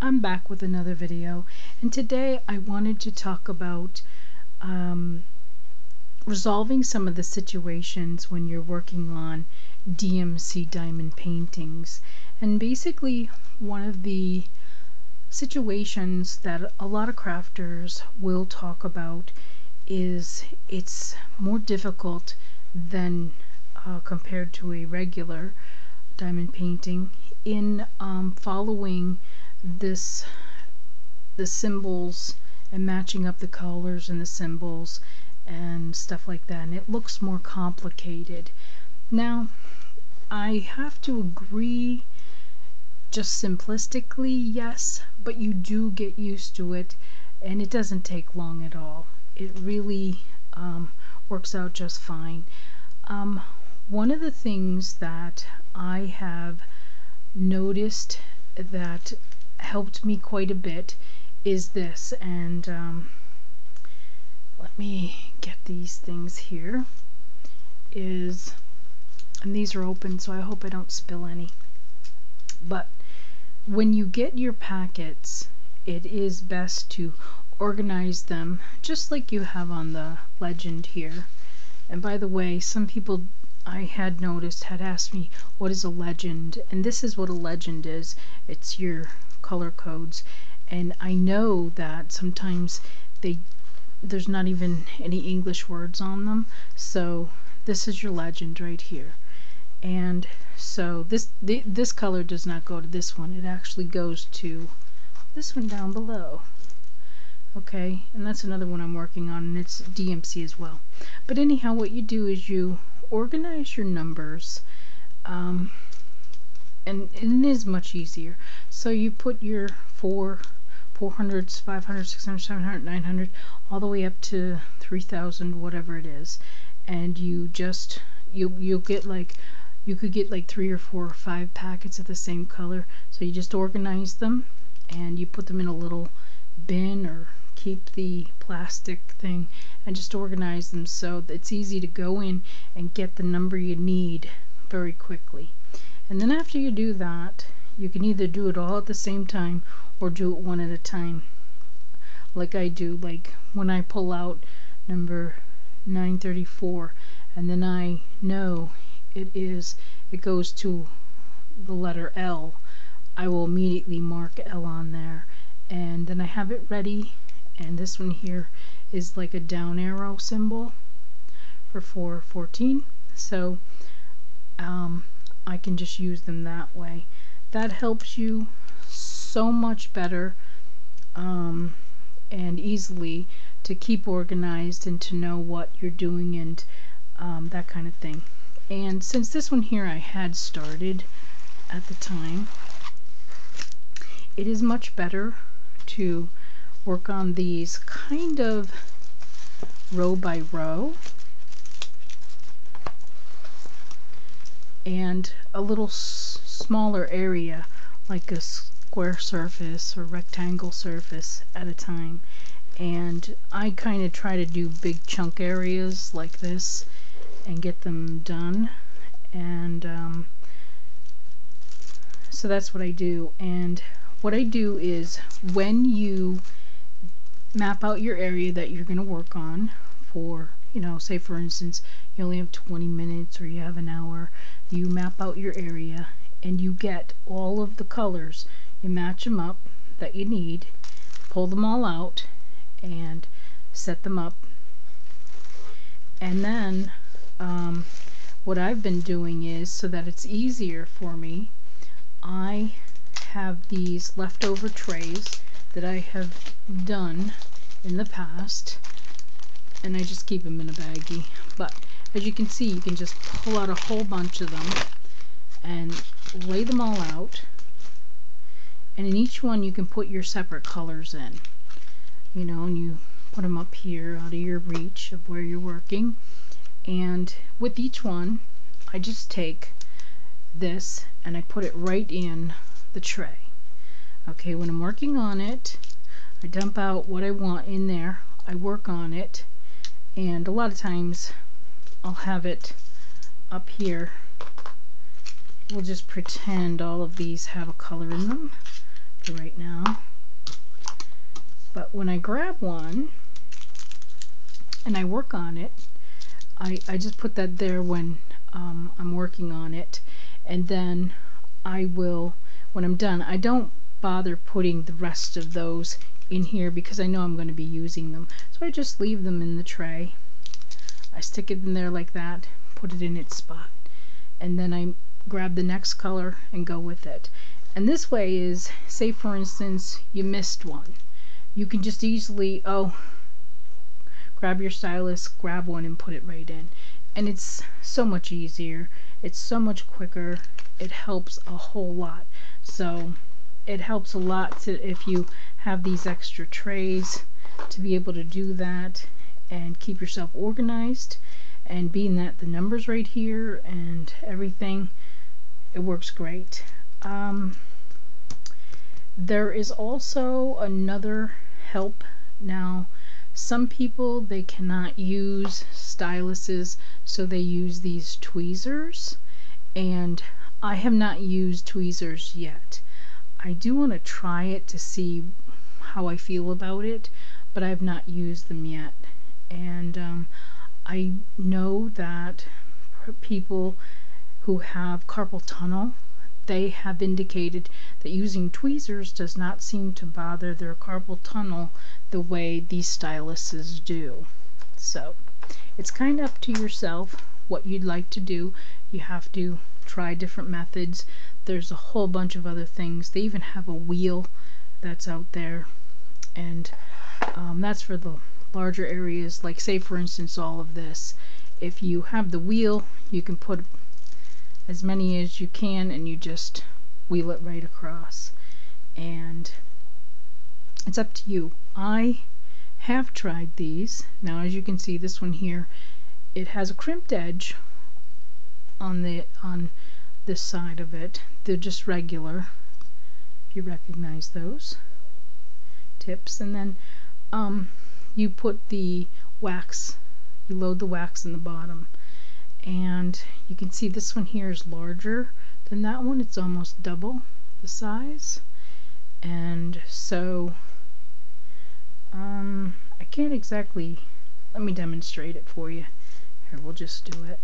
I'm back with another video, and today I wanted to talk about resolving some of the situations when you're working on DMC Diamond Paintings. And basically, one of the situations that a lot of crafters will talk about is it's more difficult than compared to a regular diamond painting in following the symbols and matching up the colors and the symbols and stuff like that, and it looks more complicated. Now, I have to agree, just simplistically, yes, but you do get used to it, and it doesn't take long at all. It really works out just fine. One of the things that I have noticed that helped me quite a bit is this, and let me get these things here, and these are open, so I hope I don't spill any. But when you get your packets, it is best to organize them just like you have on the legend here. And by the way, some people I had noticed had asked me, what is a legend? And this is what a legend is. It's your color codes. And I know that sometimes there's not even any English words on them, so this is your legend right here. And so this color does not go to this one, it actually goes to this one down below. Okay, and that's another one I'm working on, and it's DMC as well. But anyhow, what you do is you organize your numbers, and it is much easier. So you put your 400s, 500s, 600s, 700s, 900s, all the way up to 3,000, whatever it is, and you just you'll get like, you could get like 3 or 4 or 5 packets of the same color. So you just organize them and you put them in a little bin, or keep the plastic thing and just organize them so that it's easy to go in and get the number you need very quickly. And then after you do that, you can either do it all at the same time or do it one at a time, like I do. Like when I pull out number 934, and then I know it goes to the letter L, I will immediately mark L on there, and then I have it ready. And this one here is like a down arrow symbol for 414, so I can just use them that way. That helps you so much better and easily to keep organized and to know what you're doing, and that kind of thing. And since this one here I had started at the time, it is much better to work on these kind of row by row, and a little smaller area, like a square surface or rectangle surface at a time. And I kind of try to do big chunk areas like this and get them done, and so that's what I do. And what I do is, when you map out your area that you're going to work on for, say for instance you only have 20 minutes or you have an hour, you map out your area and you get all of the colors, you match them up that you need, pull them all out and set them up. And then what I've been doing is, so that it's easier for me, I have these leftover trays that I have done in the past, and I just keep them in a baggie. But as you can see, you can just pull out a whole bunch of them and lay them all out, and in each one you can put your separate colors in, and you put them up here out of your reach of where you're working. And with each one I just take this and I put it right in the tray. Okay, when I'm working on it, I dump out what I want in there, I work on it, and a lot of times I'll have it up here. We'll just pretend all of these have a color in them. to right now. But when I grab one and I work on it, I just put that there when I'm working on it, and then I will, when I'm done, I don't bother putting the rest of those in here because I know I'm going to be using them. So I just leave them in the tray. I stick it in there like that, put it in its spot, and then I grab the next color and go with it. And this way is, say for instance you missed one, you can just easily grab your stylus, grab one and put it right in. And it's so much easier, it's so much quicker, it helps a whole lot. So it helps a lot to, if you have these extra trays, to be able to do that and keep yourself organized. And being that the numbers right here and everything, it works great. There is also another help. Now some people, they cannot use styluses, so they use these tweezers, and I have not used tweezers yet. I do want to try it to see how I feel about it, but I have not used them yet. And I know that people who have carpal tunnel, they have indicated that using tweezers does not seem to bother their carpal tunnel the way these styluses do. So it's kind of up to yourself what you'd like to do. You have to try different methods. There's a whole bunch of other things. They even have a wheel that's out there, and that's for the larger areas, like say for instance all of this. If you have the wheel, you can put as many as you can and you just wheel it right across, and it's up to you. I have tried these. Now as you can see, this one here, it has a crimped edge on this side of it. They're just regular, if you recognize those tips. And then you put the wax, you load the wax in the bottom, and you can see this one here is larger than that one. It's almost double the size. And so I can't exactly, let me demonstrate it for you. Here, we'll just do it.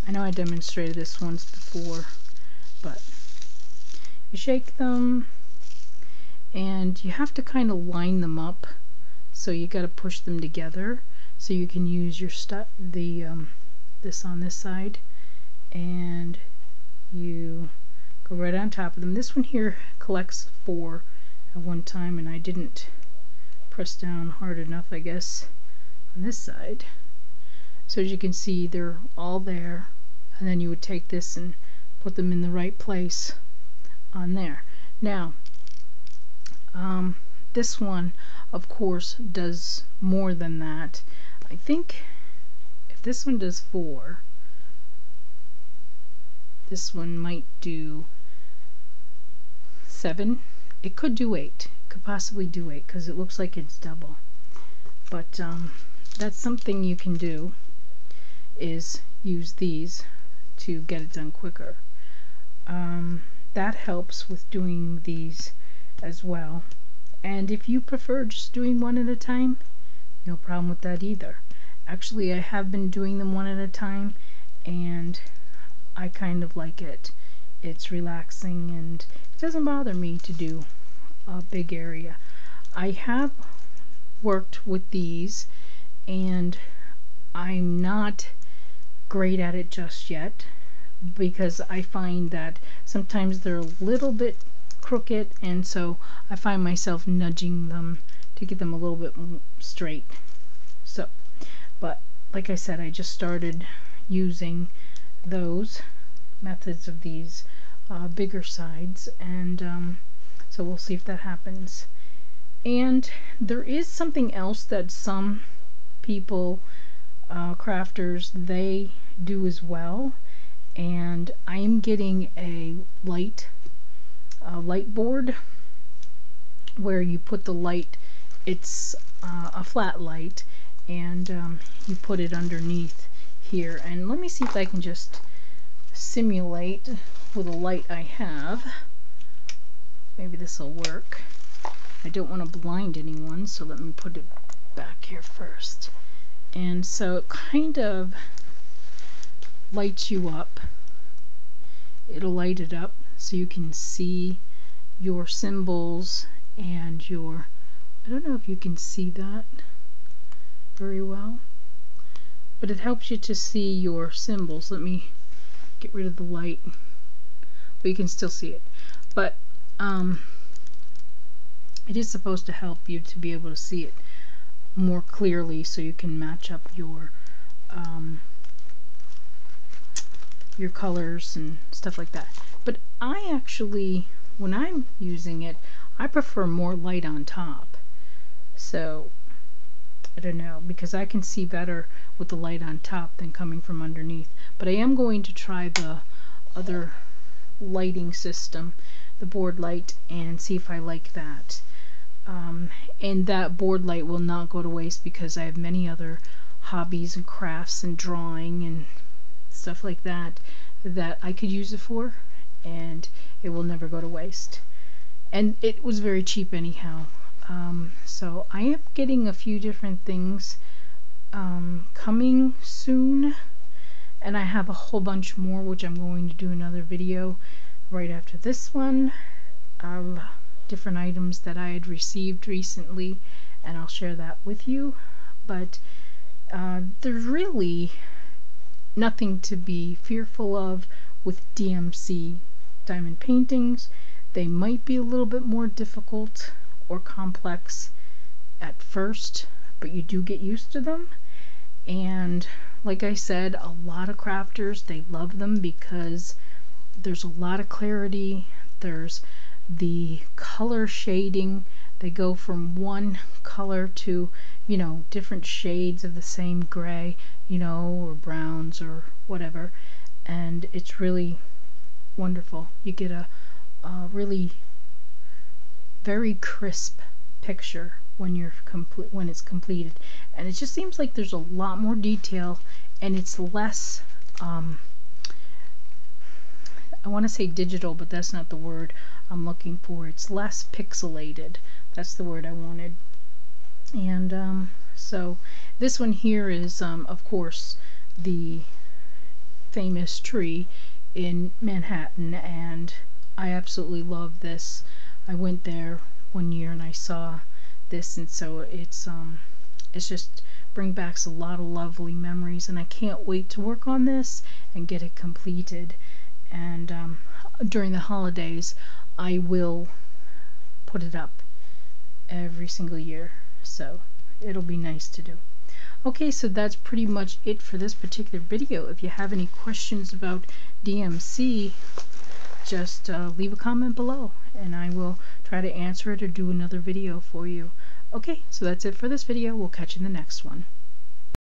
I know I demonstrated this once before, but you shake them and you have to kind of line them up, so you got to push them together so you can use your this on this side, and you go right on top of them. This one here collects 4 at one time, and I didn't press down hard enough, I guess, on this side. So as you can see, they're all there, and then you would take this and put them in the right place on there. Now this one of course does more than that. I think if this one does 4, this one might do 7. It could do 8, could possibly do 8, because it looks like it's double. But that's something you can do, is use these to get it done quicker. That helps with doing these as well. And if you prefer just doing one at a time, no problem with that either. Actually, I have been doing them one at a time, and I kind of like it. It's relaxing and it doesn't bother me to do a big area. I have worked with these, and I'm not great at it just yet, because I find that sometimes they're a little bit crooked, and so I find myself nudging them to get them a little bit straight. So, but like I said, I just started using those methods of these bigger sides, and so we'll see if that happens. And there is something else that some people, crafters, they do as well, and I am getting a light board where you put the light, it's a flat light, and you put it underneath here. And let me see if I can just simulate with a light I have. maybe this will work. I don't want to blind anyone, so let me put it back here first. And so it kind of lights you up. It'll light it up so you can see your symbols and your, I don't know if you can see that very well, but it helps you to see your symbols. Let me get rid of the light, but you can still see it. But it is supposed to help you to be able to see it more clearly so you can match up your colors and stuff like that. But I actually, when I'm using it, I prefer more light on top. So I don't know, because I can see better with the light on top than coming from underneath. But I am going to try the other lighting system, the board light, and see if I like that. And that board light will not go to waste because I have many other hobbies and crafts and drawing and stuff like that that I could use it for, and it will never go to waste. And it was very cheap anyhow. So I am getting a few different things coming soon, and I have a whole bunch more which I'm going to do another video right after this one of different items that I had received recently, and I'll share that with you. But there's really nothing to be fearful of with DMC Diamond Paintings. They might be a little bit more difficult or complex at first, but you do get used to them. And like I said, a lot of crafters, they love them because there's a lot of clarity. There's the color shading. They go from one color to, you know, different shades of the same gray, you know, or browns or whatever, and it's really wonderful. You get a really very crisp picture when it's completed, and it just seems like there's a lot more detail, and it's less I want to say digital, but that's not the word I'm looking for. It's less pixelated. That's the word I wanted. And so this one here is of course the famous tree in Manhattan, and I absolutely love this. I went there one year and I saw this, and so it's just bring back a lot of lovely memories, and I can't wait to work on this and get it completed. And during the holidays I will put it up every single year, so it'll be nice to do. Okay, so that's pretty much it for this particular video. If you have any questions about DMC, just leave a comment below and I will try to answer it or do another video for you. Okay, so that's it for this video. We'll catch you in the next one.